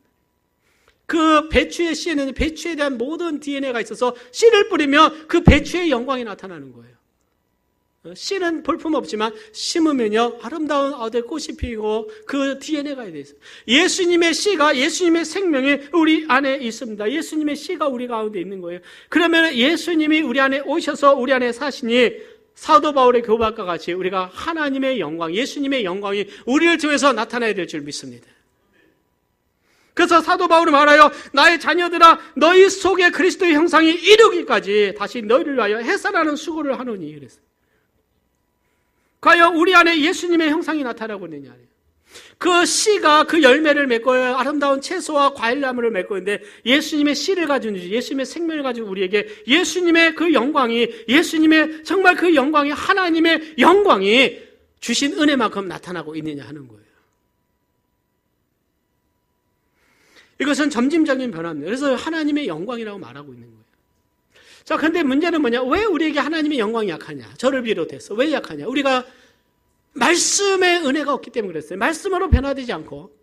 그 배추의 씨에는 배추에 대한 모든 DNA가 있어서 씨를 뿌리면 그 배추의 영광이 나타나는 거예요. 씨는 볼품없지만 심으면요 아름다운 꽃이 피고 그 DNA가 돼 있어요. 예수님의 씨가, 예수님의 생명이 우리 안에 있습니다. 예수님의 씨가 우리 가운데 있는 거예요. 그러면 예수님이 우리 안에 오셔서 우리 안에 사시니 사도 바울의 교박과 같이 우리가 하나님의 영광, 예수님의 영광이 우리를 통해서 나타나야 될 줄 믿습니다. 그래서 사도 바울은 말하여 나의 자녀들아 너희 속에 그리스도의 형상이 이루기까지 다시 너희를 위하여 해산하는 수고를 하노니 그랬어요. 과연 우리 안에 예수님의 형상이 나타나고 있느냐. 그 씨가 그 열매를 맺고 아름다운 채소와 과일나무를 맺고 있는데 예수님의 씨를 가지고 예수님의 생명을 가지고 우리에게 예수님의 그 영광이, 예수님의 정말 그 영광이, 하나님의 영광이 주신 은혜만큼 나타나고 있느냐 하는 거예요. 이것은 점진적인 변화입니다. 그래서 하나님의 영광이라고 말하고 있는 거예요. 자, 그런데 문제는 뭐냐? 왜 우리에게 하나님의 영광이 약하냐? 저를 비롯해서 왜 약하냐? 우리가 말씀의 은혜가 없기 때문에 그랬어요. 말씀으로 변화되지 않고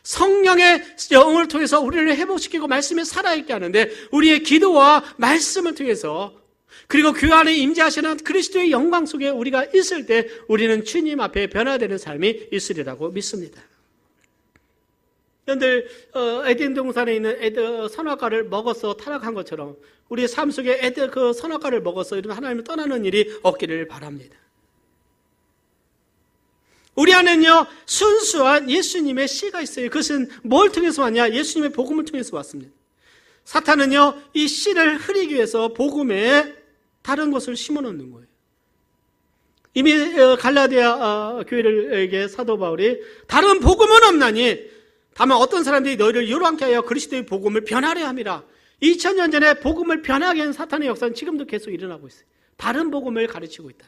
성령의 영을 통해서 우리를 회복시키고 말씀에 살아있게 하는데 우리의 기도와 말씀을 통해서 그리고 그 안에 임재하시는 그리스도의 영광 속에 우리가 있을 때 우리는 주님 앞에 변화되는 삶이 있으리라고 믿습니다. 여러분들 에덴 동산에 있는 선악과를 먹어서 타락한 것처럼 우리의 삶 속에 그 선악과를 먹어서 이런 하나님을 떠나는 일이 없기를 바랍니다. 우리 안에는요, 순수한 예수님의 씨가 있어요. 그것은 뭘 통해서 왔냐? 예수님의 복음을 통해서 왔습니다. 사탄은요, 이 씨를 흐리기 위해서 복음에 다른 것을 심어놓는 거예요. 이미 갈라디아 교회에게 사도 바울이 다른 복음은 없나니 다만 어떤 사람들이 너희를 요란케 하여 그리스도의 복음을 변하려 함이라. 2000년 전에 복음을 변하게 한 사탄의 역사는 지금도 계속 일어나고 있어요. 다른 복음을 가르치고 있다.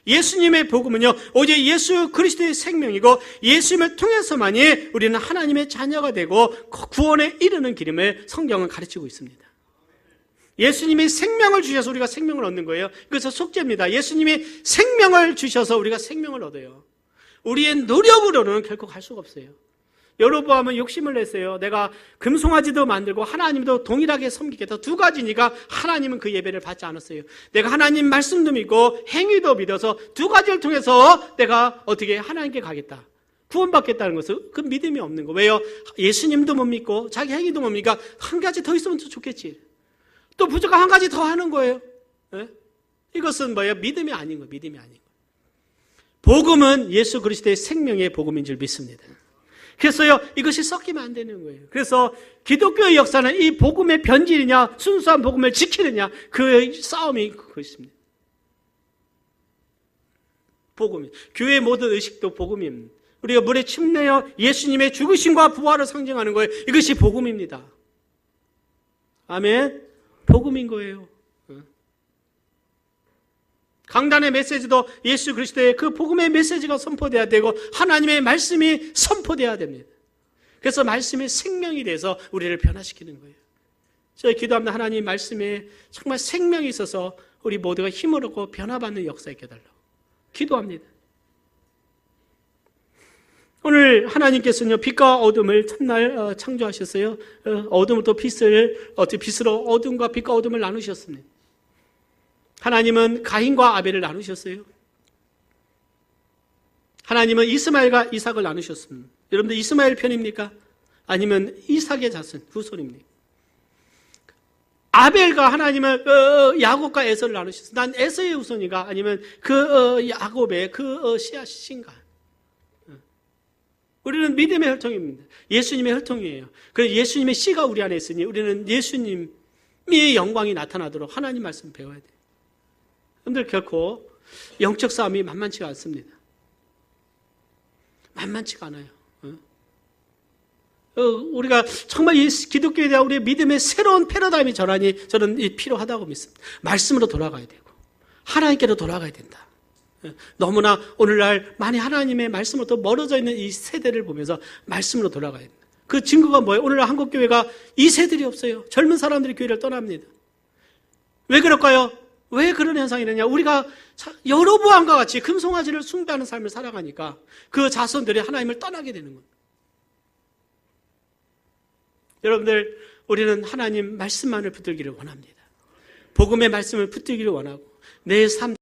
예수님의 복음은요, 오직 예수 그리스도의 생명이고 예수님을 통해서만이 우리는 하나님의 자녀가 되고 구원에 이르는 길임을 성경은 가르치고 있습니다. 예수님이 생명을 주셔서 우리가 생명을 얻는 거예요. 그래서 속죄입니다. 예수님이 생명을 주셔서 우리가 생명을 얻어요. 우리의 노력으로는 결코 갈 수가 없어요. 여로보암은 욕심을 냈어요. 내가 금송아지도 만들고 하나님도 동일하게 섬기겠다. 두 가지니까 하나님은 그 예배를 받지 않았어요. 내가 하나님 말씀도 믿고 행위도 믿어서 두 가지를 통해서 내가 어떻게 하나님께 가겠다. 구원받겠다는 것은 그 믿음이 없는 거. 왜요? 예수님도 못 믿고 자기 행위도 못 믿으니까 한 가지 더 있으면 좋겠지. 또 부족한 한 가지 더 하는 거예요. 네? 이것은 뭐예요? 믿음이 아닌 거예요. 믿음이 아닌 거예요. 복음은 예수 그리스도의 생명의 복음인 줄 믿습니다. 그래서요, 이것이 섞이면 안 되는 거예요. 그래서 기독교의 역사는 이 복음의 변질이냐, 순수한 복음을 지키느냐, 그 싸움이 그것입니다. 복음. 교회의 모든 의식도 복음입니다. 우리가 물에 침내어 예수님의 죽으심과 부활을 상징하는 거예요. 이것이 복음입니다. 아멘. 복음인 거예요. 강단의 메시지도 예수 그리스도의 그 복음의 메시지가 선포돼야 되고 하나님의 말씀이 선포돼야 됩니다. 그래서 말씀이 생명이 돼서 우리를 변화시키는 거예요. 저희 기도합니다. 하나님 말씀에 정말 생명이 있어서 우리 모두가 힘을 얻고 변화받는 역사 있게 해달라고 기도합니다. 오늘 하나님께서는요, 빛과 어둠을 첫날 창조하셨어요. 어둠을 또 빛으로 어둠과 빛과 어둠을 나누셨습니다. 하나님은 가인과 아벨을 나누셨어요. 하나님은 이스마엘과 이삭을 나누셨습니다. 여러분들 이스마엘 편입니까? 아니면 이삭의 자손, 후손입니까? 아벨과 하나님은 야곱과 에서를 나누셨어요. 난 에서의 후손인가? 아니면 야곱의 씨앗인가? 우리는 믿음의 혈통입니다. 예수님의 혈통이에요. 그래서 예수님의 씨가 우리 안에 있으니 우리는 예수님의 영광이 나타나도록 하나님 말씀 배워야 돼요. 여러분들 결코 영적 싸움이 만만치가 않습니다. 만만치가 않아요. 우리가 정말 기독교에 대한 우리의 믿음의 새로운 패러다임의 전환이 저는 필요하다고 믿습니다. 말씀으로 돌아가야 되고 하나님께로 돌아가야 된다. 너무나 오늘날 많이 하나님의 말씀으로부터 멀어져 있는 이 세대를 보면서 말씀으로 돌아가야 된다. 그 증거가 뭐예요? 오늘날 한국교회가 이 세들이 없어요. 젊은 사람들이 교회를 떠납니다. 왜 그럴까요? 왜 그런 현상이 있느냐? 우리가 여로보암과 같이 금송아지를 숭배하는 삶을 살아가니까 그 자손들이 하나님을 떠나게 되는 겁니다. 여러분들, 우리는 하나님 말씀만을 붙들기를 원합니다. 복음의 말씀을 붙들기를 원하고 내 삶